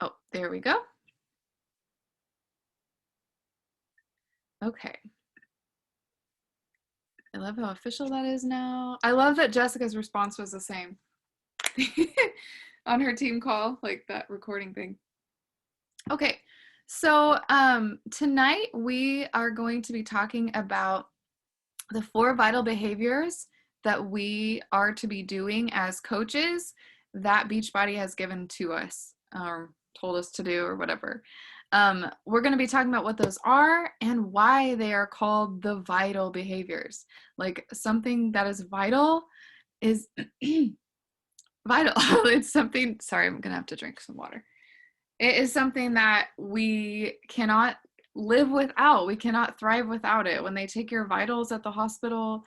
Oh, there we go. Okay. I love how official that is now. I love that Jessica's response was the same on her team call, like that recording thing. Okay, so tonight we are going to be talking about the 4 vital behaviors that we are to be doing as coaches that Beachbody has given to us or told us to do or whatever. We're going to be talking about what those are and why they are called the vital behaviors. Like something that is vital is vital. It's something, sorry, I'm going to have to drink some water. It is something that we cannot live without. We cannot thrive without it. When they take your vitals at the hospital,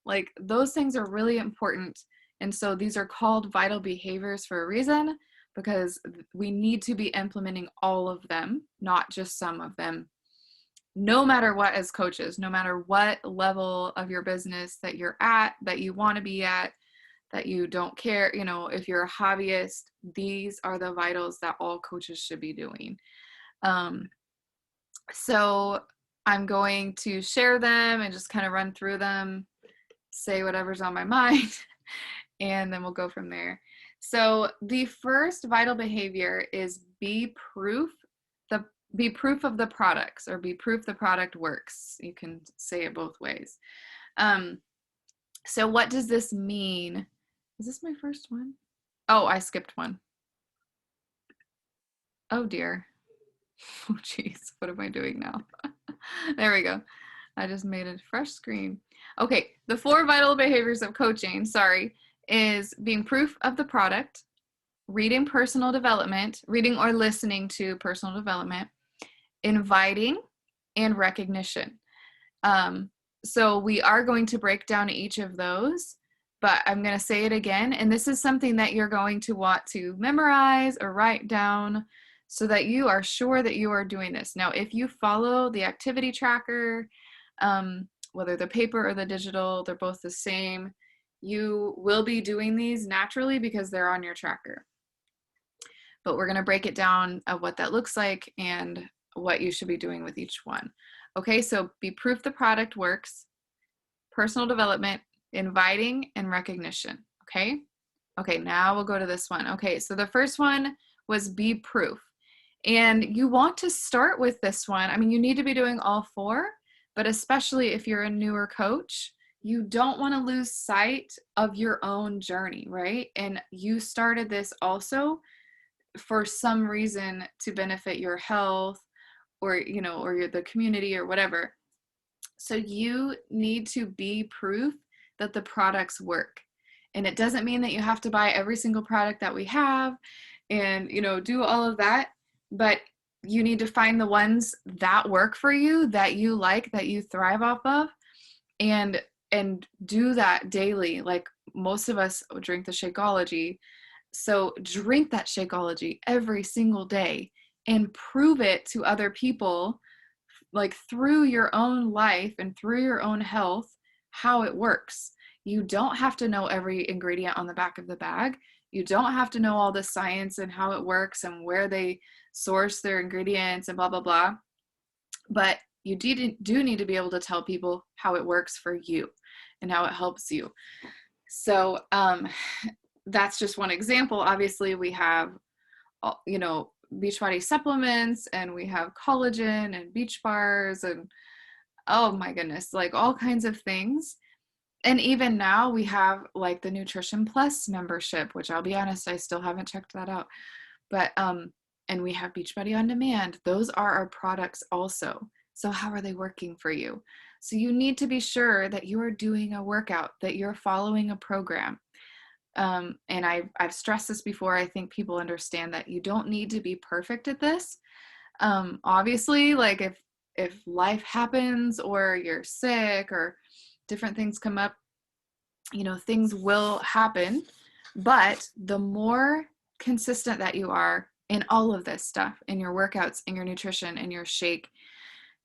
like those things are really important. And so these are called vital behaviors for a reason, because we need to be implementing all of them, not just some of them. No matter what, as coaches, no matter what level of your business that you're at, that you want to be at, that you don't care, you know, if you're a hobbyist, these are the vitals that all coaches should be doing. So I'm going to share them and just kind of run through them, say whatever's on my mind, and then we'll go from there. So the first vital behavior is be proof of the products, or be proof the product works. You can say it both ways. So what does this mean? Is this my first one? Oh, I skipped one. Oh dear. Oh geez, what am I doing now? There we go. I just made a fresh screen. Okay, the 4 vital behaviors of coaching, sorry, is being proof of the product, reading personal development, reading or listening to personal development, inviting, and recognition. So we are going to break down each of those, but I'm going to say it again. And this is something that you're going to want to memorize or write down so that you are sure that you are doing this. Now, if you follow the activity tracker, whether the paper or the digital, they're both the same. You will be doing these naturally because they're on your tracker. But we're going to break it down of what that looks like and what you should be doing with each one. Okay, so be proof the product works, personal development, inviting, and recognition. Okay? Okay, now we'll go to this one. Okay, so the first one was be proof. And you want to start with this one. I mean, you need to be doing all 4, but especially if you're a newer coach, you don't want to lose sight of your own journey, right? And you started this also for some reason to benefit your health, or you know, or the community or whatever. So you need to be proof that the products work. And it doesn't mean that you have to buy every single product that we have and, you know, do all of that, but you need to find the ones that work for you, that you like, that you thrive off of, and do that daily. Like most of us drink the Shakeology, so drink that Shakeology every single day and prove it to other people, like through your own life and through your own health, how it works. You don't have to know every ingredient on the back of the bag. You don't have to know all the science and how it works and where they source their ingredients and blah, blah, blah. But you do need to be able to tell people how it works for you and how it helps you. So that's just one example. Obviously, we have, you know, Beachbody supplements, and we have collagen and beach bars, and oh my goodness, like all kinds of things. And even now we have like the Nutrition Plus membership, which I'll be honest, I still haven't checked that out. But and we have Beachbody On Demand. Those are our products also. So how are they working for you? So you need to be sure that you are doing a workout, that you're following a program. And I've stressed this before. I think people understand that you don't need to be perfect at this. Obviously, like if life happens or you're sick or different things come up, you know, things will happen. But the more consistent that you are in all of this stuff, in your workouts, in your nutrition, in your shake,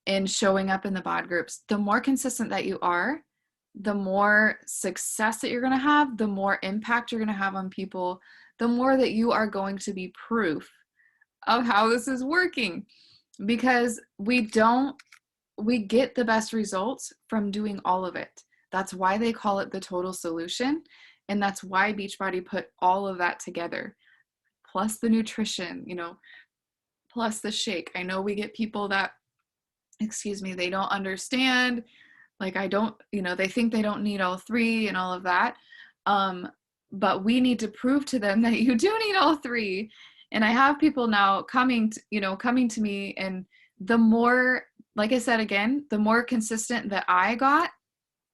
in showing up in the bod groups, the more consistent that you are, the more success that you're going to have, the more impact you're going to have on people, the more that you are going to be proof of how this is working, because we get the best results from doing all of it. That's why they call it the total solution. And that's why Beachbody put all of that together, plus the nutrition, plus the shake. I know we get people that, they don't understand. Like, they think they don't need all three and all of that. But we need to prove to them that you do need all three. And I have people now coming to me, and the more, like I said again, the more consistent that I got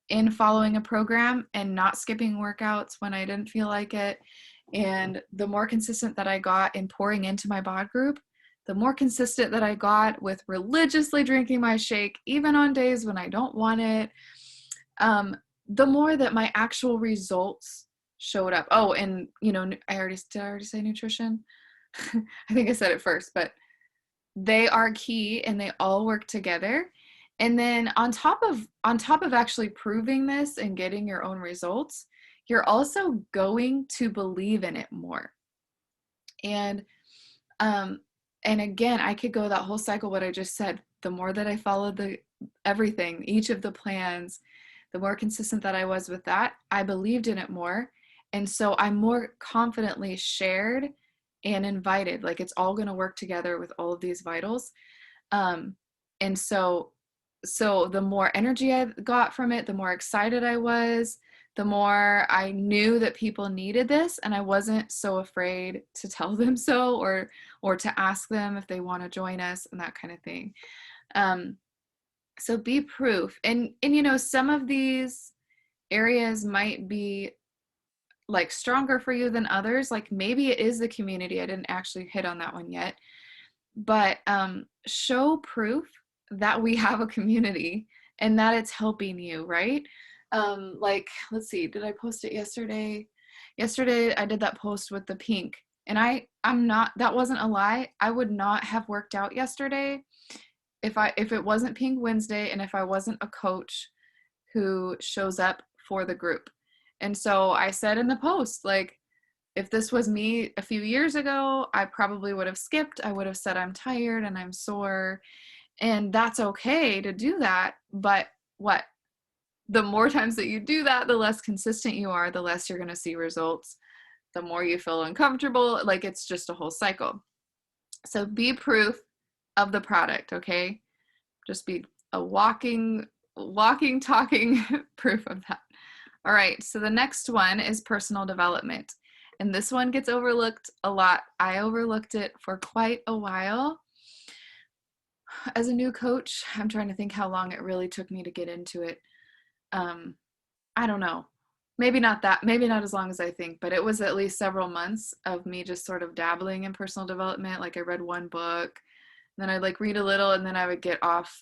in following a program and not skipping workouts when I didn't feel like it, and the more consistent that I got in pouring into my bod group, the more consistent that I got with religiously drinking my shake, even on days when I don't want it, the more that my actual results showed up. Oh, and did I already say nutrition? I think I said it first, but they are key and they all work together. And then on top of actually proving this and getting your own results, you're also going to believe in it more. And again, I could go that whole cycle, what I just said. The more that I followed everything, each of the plans, the more consistent that I was with that, I believed in it more. And so I more confidently shared and invited, like, it's all going to work together with all of these vitals. And so the more energy I got from it, the more excited I was, the more I knew that people needed this, and I wasn't so afraid to tell them so, or to ask them if they want to join us and that kind of thing. So be proof. And some of these areas might be like stronger for you than others. Like, maybe it is the community. I didn't actually hit on that one yet, but show proof that we have a community and that it's helping you, right? Like, let's see, did I post it yesterday? Yesterday I did that post with the pink, and that wasn't a lie. I would not have worked out yesterday if it wasn't Pink Wednesday and if I wasn't a coach who shows up for the group. And so I said in the post, like, if this was me a few years ago, I probably would have skipped. I would have said I'm tired and I'm sore, and that's okay to do that. But the more times that you do that, the less consistent you are, the less you're going to see results, the more you feel uncomfortable. Like, it's just a whole cycle. So be proof of the product, okay? Just be a walking, talking proof of that. All right, so the next one is personal development. And this one gets overlooked a lot. I overlooked it for quite a while. As a new coach, I'm trying to think how long it really took me to get into it. I don't know. Maybe not as long as I think, but it was at least several months of me just sort of dabbling in personal development. Like, I read one book, then I'd like read a little, and then I would get off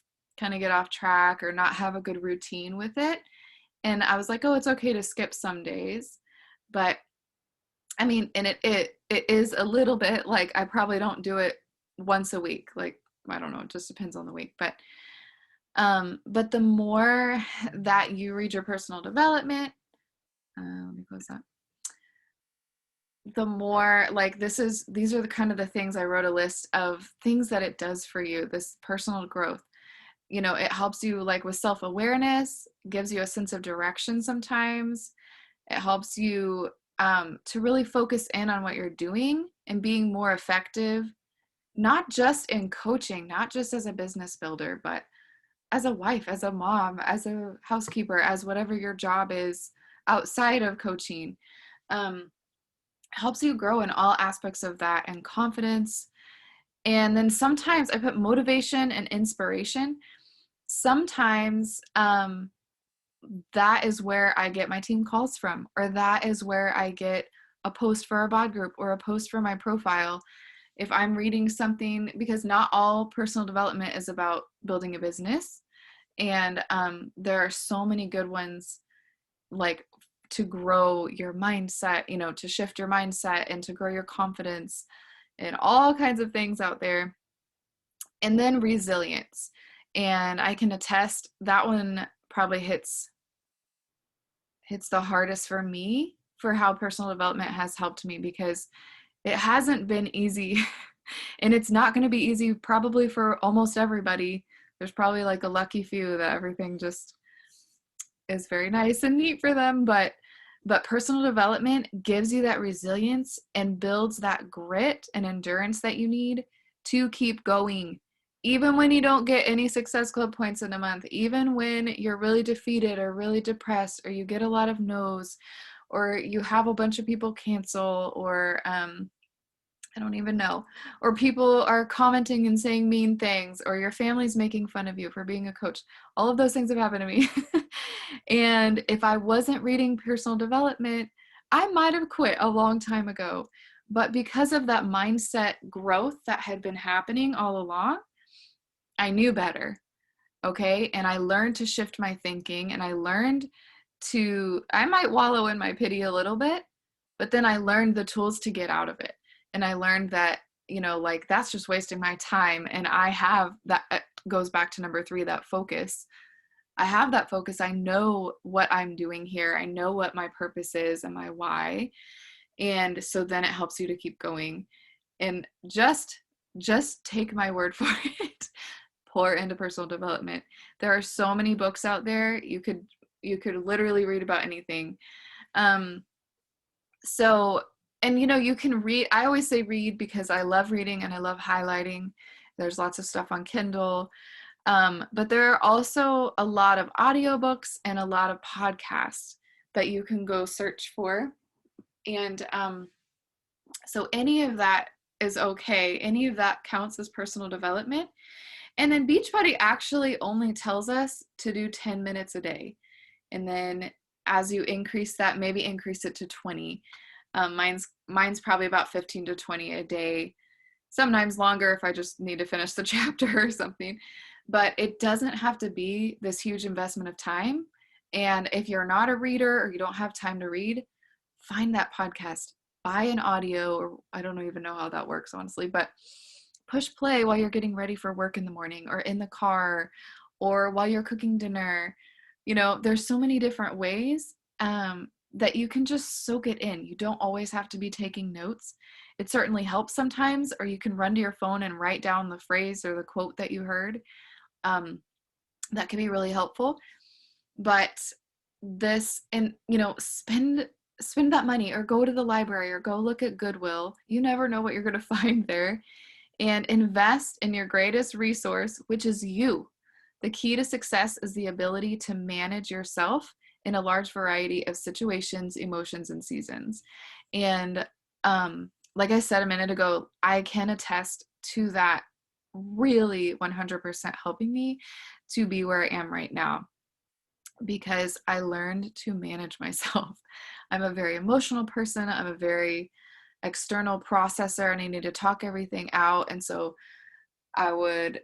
track or not have a good routine with it. And I was like, oh, it's okay to skip some days. But I mean, and it is a little bit like, I probably don't do it once a week. Like, I don't know, it just depends on the week. But the more that you read your personal development, let me close that. The more, like, these are the kind of the things I wrote a list of things that it does for you, this personal growth. It helps you, like, with self-awareness, gives you a sense of direction sometimes. It helps you to really focus in on what you're doing and being more effective, not just in coaching, not just as a business builder, but as a wife, as a mom, as a housekeeper, as whatever your job is outside of coaching. Helps you grow in all aspects of that, and confidence. And then sometimes I put motivation and inspiration. Sometimes that is where I get my team calls from, or that is where I get a post for our bod group or a post for my profile. If I'm reading something, because not all personal development is about building a business. And there are so many good ones, like, to grow your mindset, to shift your mindset and to grow your confidence and all kinds of things out there. And then resilience. And I can attest that one probably hits the hardest for me, for how personal development has helped me, because it hasn't been easy And it's not going to be easy probably for almost everybody. There's probably like a lucky few that everything just is very nice and neat for them, but personal development gives you that resilience and builds that grit and endurance that you need to keep going. Even when you don't get any Success Club points in a month, even when you're really defeated or really depressed, or you get a lot of no's, or you have a bunch of people cancel, or I don't even know, or people are commenting and saying mean things, or your family's making fun of you for being a coach. All of those things have happened to me. And if I wasn't reading personal development, I might have quit a long time ago. But because of that mindset growth that had been happening all along, I knew better. Okay. And I learned to shift my thinking, and I learned I might wallow in my pity a little bit, but then I learned the tools to get out of it. And I learned that, like, that's just wasting my time. And I have that, goes back to number 3, that focus. I have that focus. I know what I'm doing here. I know what my purpose is and my why. And so then it helps you to keep going. And just take my word for it. Pour into personal development. There are so many books out there. You could literally read about anything. So, and you can read. I always say read because I love reading and I love highlighting. There's lots of stuff on Kindle. But there are also a lot of audiobooks and a lot of podcasts that you can go search for. And so any of that is okay. Any of that counts as personal development. And then Beachbody actually only tells us to do 10 minutes a day. And then as you increase that, maybe increase it to 20. Mine's probably about 15 to 20 a day, sometimes longer if I just need to finish the chapter or something. But it doesn't have to be this huge investment of time. And if you're not a reader or you don't have time to read, find that podcast, buy an audio, or I don't even know how that works, honestly, but push play while you're getting ready for work in the morning, or in the car, or while you're cooking dinner. There's so many different ways that you can just soak it in. You don't always have to be taking notes. It certainly helps sometimes, or you can run to your phone and write down the phrase or the quote that you heard. That can be really helpful. But this, and spend that money, or go to the library, or go look at Goodwill. You never know what you're going to find there. And invest in your greatest resource, which is you. The key to success is the ability to manage yourself in a large variety of situations, emotions, and seasons. And like I said a minute ago, I can attest to that really 100% helping me to be where I am right now, because I learned to manage myself. I'm a very emotional person. I'm a very external processor, and I need to talk everything out. And so I would,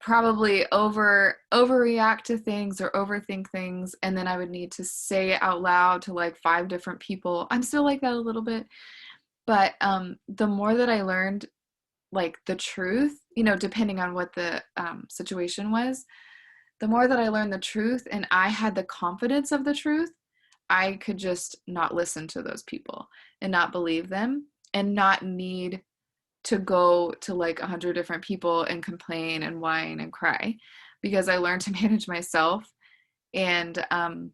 probably overreact to things or overthink things. And then I would need to say it out loud to like 5 different people. I'm still like that a little bit. But the more that I learned like the truth, depending on what the situation was, the more that I learned the truth and I had the confidence of the truth, I could just not listen to those people and not believe them, and not need to go to like 100 different people and complain and whine and cry, because I learned to manage myself. And and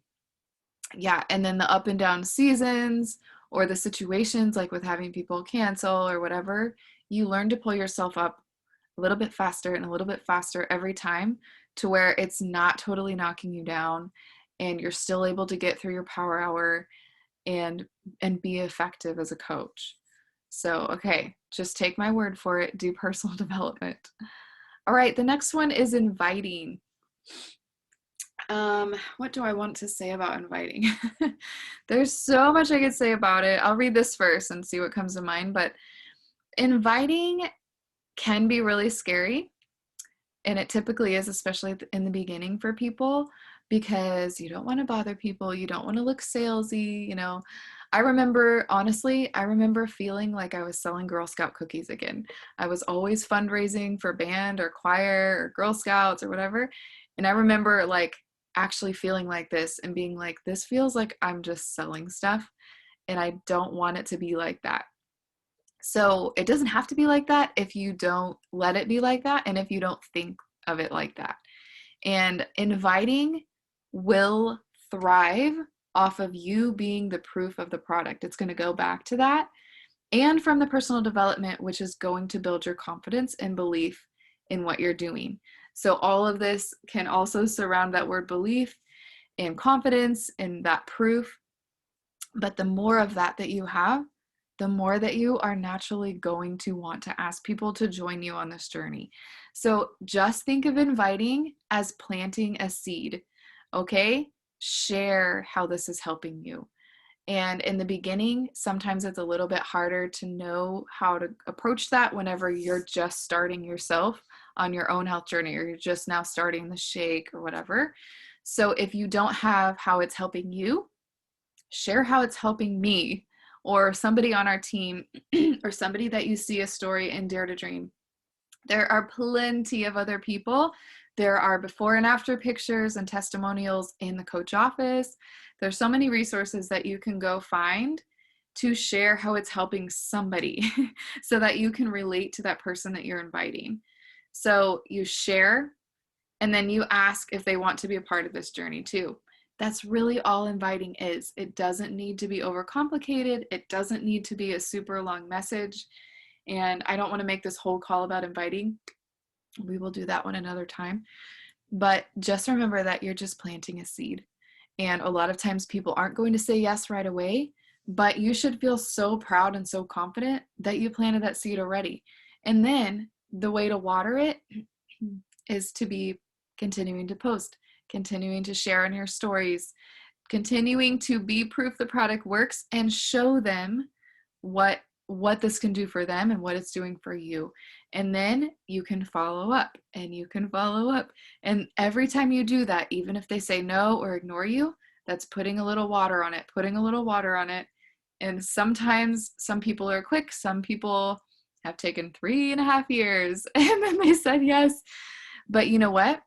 then the up and down seasons, or the situations like with having people cancel or whatever, you learn to pull yourself up a little bit faster and a little bit faster every time, to where it's not totally knocking you down, and you're still able to get through your power hour and be effective as a coach. So, okay, just take my word for it. Do personal development. All right, the next one is inviting. What do I want to say about inviting? There's so much I could say about it. I'll read this first and see what comes to mind. But inviting can be really scary. And it typically is, especially in the beginning for people, because you don't want to bother people. You don't want to look salesy, I remember feeling like I was selling Girl Scout cookies again. I was always fundraising for band or choir or Girl Scouts or whatever. And I remember like actually feeling like this and being like, this feels like I'm just selling stuff, and I don't want it to be like that. So it doesn't have to be like that if you don't let it be like that and if you don't think of it like that. And inviting will thrive off of you being the proof of the product. It's going to go back to that. And from the personal development, which is going to build your confidence and belief in what you're doing. So all of this can also surround that word belief and confidence and that proof. But the more of that that you have, the more that you are naturally going to want to ask people to join you on this journey. So just think of inviting as planting a seed, okay? Share how this is helping you. And in the beginning, sometimes it's a little bit harder to know how to approach that whenever you're just starting yourself on your own health journey, or you're just now starting the shake or whatever. So if you don't have how it's helping you, share how it's helping me or somebody on our team or somebody that you see a story in Dare to Dream. There are plenty of other people. There are before and after pictures and testimonials in the coach office. There's so many resources that you can go find to share how it's helping somebody so that you can relate to that person that you're inviting. So you share, and then you ask if they want to be a part of this journey too. That's really all inviting is. It doesn't need to be overcomplicated. It doesn't need to be a super long message. And I don't want to make this whole call about inviting. We will do that one another time. But just remember that you're just planting a seed. And a lot of times people aren't going to say yes right away, but you should feel so proud and so confident that you planted that seed already. And then the way to water it is to be continuing to post, continuing to share in your stories, continuing to be proof the product works and show them what this can do for them and what it's doing for you. And then you can follow up and you can follow up. And every time you do that, even if they say no or ignore you, that's putting a little water on it, putting a little water on it. And sometimes some people are quick. Some people have taken 3.5 years and then they said yes. But you know what?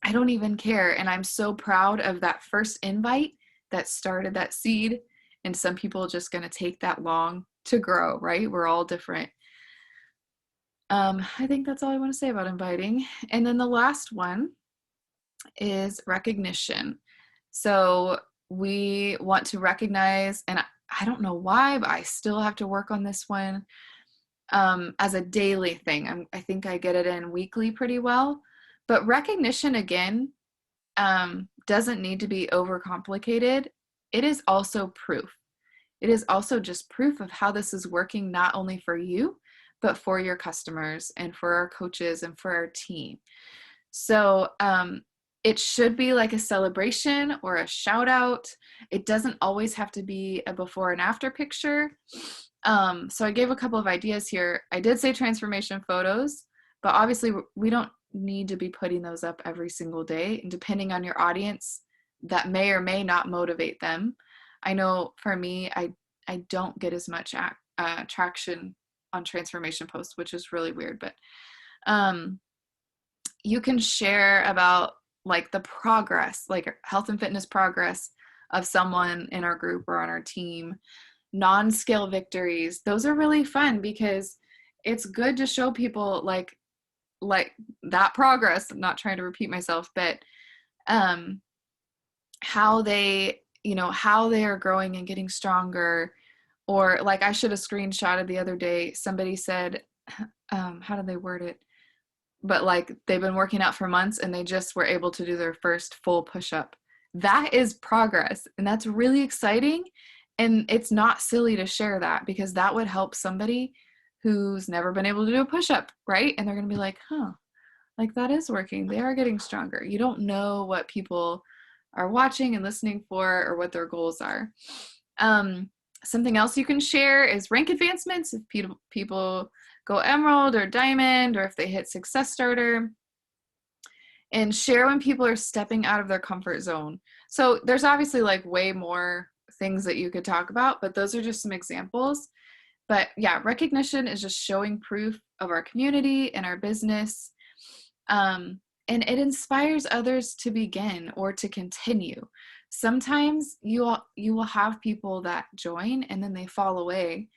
I don't even care. And I'm so proud of that first invite that started that seed. And some people are just going to take that long to grow, right? We're all different. I think that's all I want to say about inviting. And then the last one is recognition. So we want to recognize, and I don't know why, but I still have to work on this one as a daily thing. I think I get it in weekly pretty well. But recognition, again, doesn't need to be overcomplicated. It is also proof. It is also just proof of how this is working, not only for you, but for your customers and for our coaches and for our team. So it should be like a celebration or a shout out. It doesn't always have to be a before and after picture. So I gave a couple of ideas here. I did say transformation photos, but obviously we don't need to be putting those up every single day. And depending on your audience, that may or may not motivate them. I know for me, I don't get as much traction on transformation posts, which is really weird, but you can share about like the progress, like health and fitness progress of someone in our group or on our team, non-scale victories. Those are really fun because it's good to show people like that progress. I'm not trying to repeat myself, but how they are growing and getting stronger. Or like I should have screenshotted the other day, somebody said, how did they word it? But like they've been working out for months and they just were able to do their first full push-up. That is progress. And that's really exciting. And it's not silly to share that because that would help somebody who's never been able to do a push-up, right? And they're going to be like, like that is working. They are getting stronger. You don't know what people are watching and listening for or what their goals are. Something else you can share is rank advancements. If people go emerald or diamond, or if they hit success starter, and share when people are stepping out of their comfort zone. So there's obviously like way more things that you could talk about, but those are just some examples. But yeah, recognition is just showing proof of our community and our business. And it inspires others to begin or to continue. Sometimes you will have people that join and then they fall away.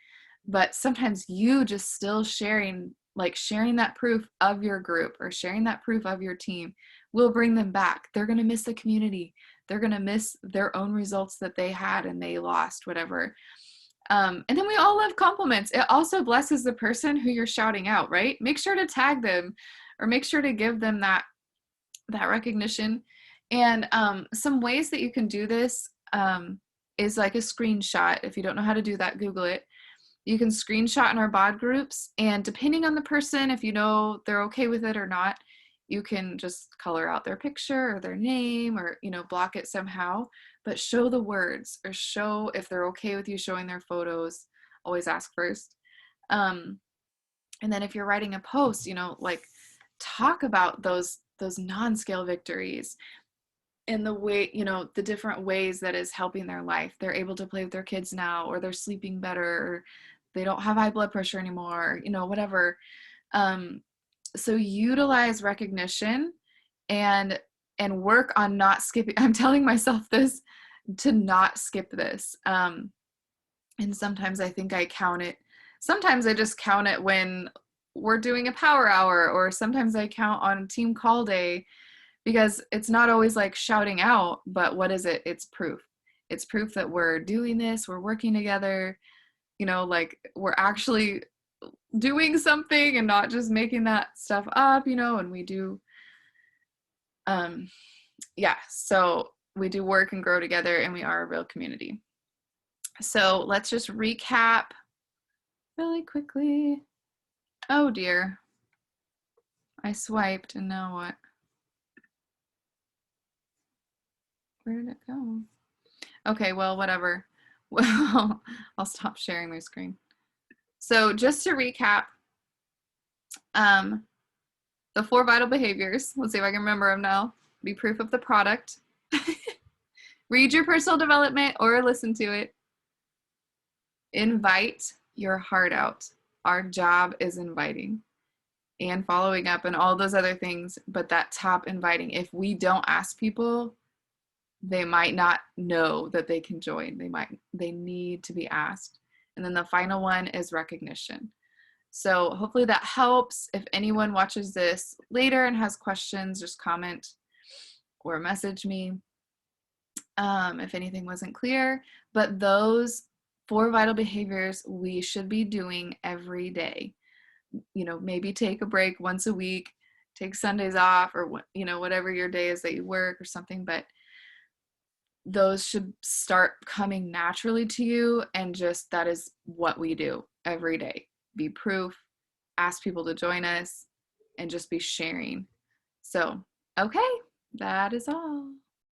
but sometimes you just still sharing, like sharing that proof of your group or sharing that proof of your team will bring them back. They're going to miss the community. They're going to miss their own results that they had and they lost, whatever. And then we all love compliments. It also blesses the person who you're shouting out, right? Make sure to tag them or make sure to give them that recognition. And some ways that you can do this is like a screenshot. If you don't know how to do that, Google it. You can screenshot in our bod groups, and depending on the person, if you know they're okay with it or not, you can just color out their picture or their name or, you know, block it somehow, but show the words or show if they're okay with you showing their photos. Always ask first. And then if you're writing a post, you know, like talk about those non-scale victories and the way, you know, the different ways that is helping their life. They're able to play with their kids now, or they're sleeping better, or they don't have high blood pressure anymore, you know, whatever. So utilize recognition and work on not skipping. I'm telling myself this to not skip this. And sometimes I think I count it. Sometimes I just count it when we're doing a power hour, or sometimes I count on team call day, because it's not always like shouting out, but what is it? It's proof. It's proof that we're doing this, we're working together, you know, like we're actually doing something and not just making that stuff up, you know, and we do, yeah, so we do work and grow together, and we are a real community. So let's just recap really quickly. Oh dear. I swiped and now what? Where did it go? Okay, well, whatever. Well, I'll stop sharing my screen. So just to recap, the 4 vital behaviors, let's see if I can remember them now. Be proof of the product. Read your personal development or listen to it. Invite your heart out. Our job is inviting and following up and all those other things, but that top inviting, if we don't ask people, they might not know that they can join. They need to be asked. And then the final one is recognition. So hopefully that helps. If anyone watches this later and has questions, just comment or message me if anything wasn't clear. But those 4 vital behaviors we should be doing every day. You know, maybe take a break once a week, take Sundays off, or, you know, whatever your day is that you work or something, but those should start coming naturally to you, and just that is what we do every day. Be proof, ask people to join us, and just be sharing. So, okay, that is all.